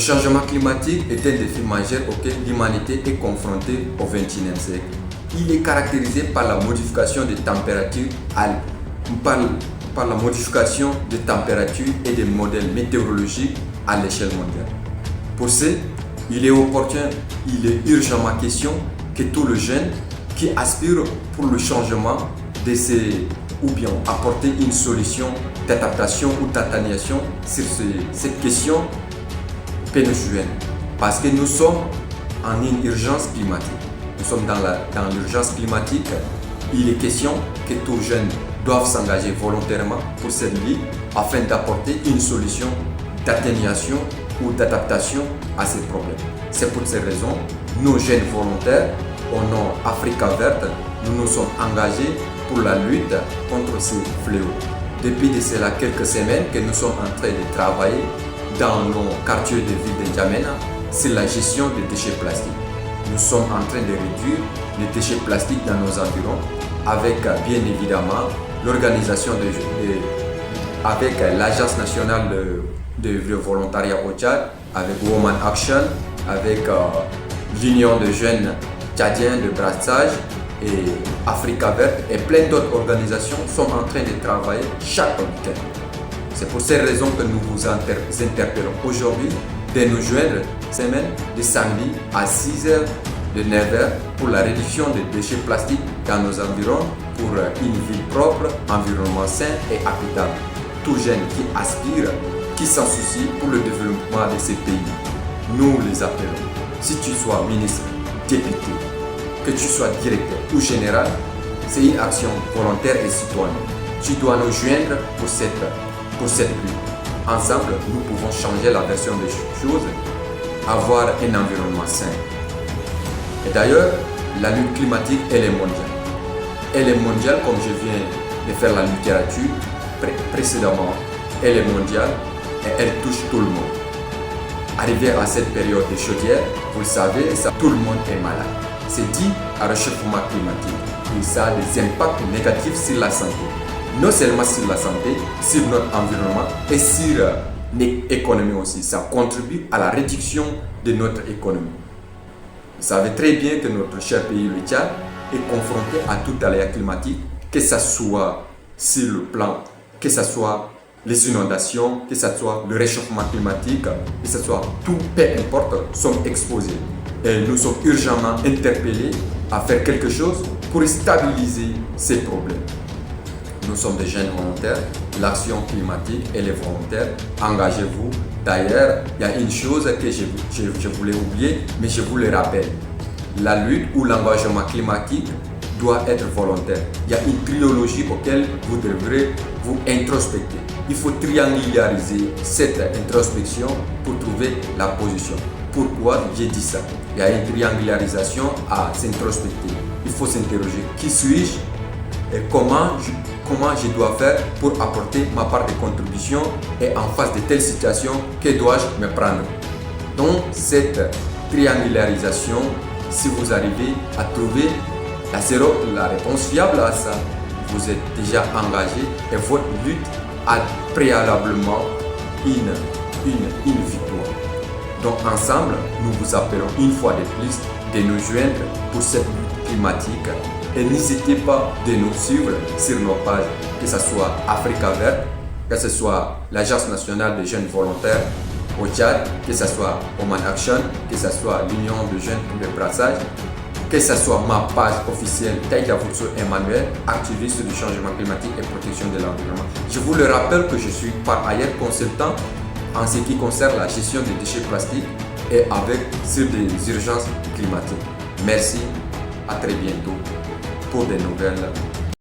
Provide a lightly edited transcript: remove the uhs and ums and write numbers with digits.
Le changement climatique est un défi majeur auquel l'humanité est confrontée au XXIe siècle. Il est caractérisé par la modification des températures, par la modification des températures et des modèles météorologiques à l'échelle mondiale. Pour ce, il est opportun, il est urgemment question que tous les jeunes qui aspirent pour le changement ou bien apporter une solution d'adaptation ou d'atténuation sur cette question peut nous joindre. Parce que nous sommes en une urgence climatique. Nous sommes dans l'urgence climatique. Il est question que tous les jeunes doivent s'engager volontairement pour cette lutte afin d'apporter une solution d'atténuation ou d'adaptation à ces problèmes. C'est pour ces raisons, nos jeunes volontaires, au nom Africa Verte, nous nous sommes engagés pour la lutte contre ces fléaux. Depuis cela quelques semaines que nous sommes en train de travailler dans nos quartiers de ville de N'Djamena sur la gestion des déchets plastiques. Nous sommes en train de réduire les déchets plastiques dans nos environs avec bien évidemment l'organisation avec l'Agence nationale de volontariat au Tchad, avec Women Action, avec l'Union de jeunes tchadiens de brassage et Africa Verte et plein d'autres organisations sont en train de travailler chaque week-end. C'est pour ces raisons que nous vous interpellons aujourd'hui de nous joindre semaine de samedi à 6h, de 9h pour la réduction des déchets plastiques dans nos environs pour une ville propre, environnement sain et habitable. Tout jeune qui aspire, qui s'en soucie pour le développement de ces pays. Nous les appelons. Si tu sois ministre, député, que tu sois directeur ou général, c'est une action volontaire et citoyenne. Tu dois nous joindre pour cette lutte. Ensemble, nous pouvons changer la version des choses, avoir un environnement sain. Et d'ailleurs, la lutte climatique, elle est mondiale. Elle est mondiale comme je viens de faire la littérature précédemment. Elle est mondiale et elle touche tout le monde. Arrivé à cette période de chaudière, vous le savez, tout le monde est malade. C'est dit à réchauffement climatique. Et ça a des impacts négatifs sur la santé. Non seulement sur la santé, sur notre environnement et sur l'économie aussi. Ça contribue à la réduction de notre économie. Vous savez très bien que notre cher pays, le Tchad, est confronté à tout aléa climatique, que ce soit sur le plan, que ce soit les inondations, que ce soit le réchauffement climatique, que ce soit tout, peu importe, sont exposés. Et nous sommes urgemment interpellés à faire quelque chose pour stabiliser ces problèmes. Nous sommes des jeunes volontaires, l'action climatique et les volontaires, engagez-vous. D'ailleurs, il y a une chose que je voulais oublier, mais je vous le rappelle. La lutte ou l'engagement climatique doit être volontaire. Il y a une trilogie auquel vous devrez vous introspecter. Il faut triangulariser cette introspection pour trouver la position. Pourquoi j'ai dit ça? Il y a une triangularisation à s'introspecter. Il faut s'interroger. Qui suis-je et comment je dois faire pour apporter ma part de contribution et en face de telle situation, que dois-je me prendre? Donc cette triangularisation, si vous arrivez à trouver la réponse fiable à ça, vous êtes déjà engagé et votre lutte a préalablement une victoire. Donc ensemble, nous vous appelons une fois de plus de nous joindre pour cette lutte climatique. Et n'hésitez pas de nous suivre sur nos pages, que ce soit Africa Verte, que ce soit l'Agence nationale des jeunes volontaires au Tchad, que ce soit Women Action, que ce soit l'Union de jeunes de brassage, que ce soit ma page officielle Taïda Vutso Emmanuel, activiste du changement climatique et protection de l'environnement. Je vous le rappelle que je suis par ailleurs consultant en ce qui concerne la gestion des déchets plastiques et sur des urgences climatiques. Merci, à très bientôt pour des nouvelles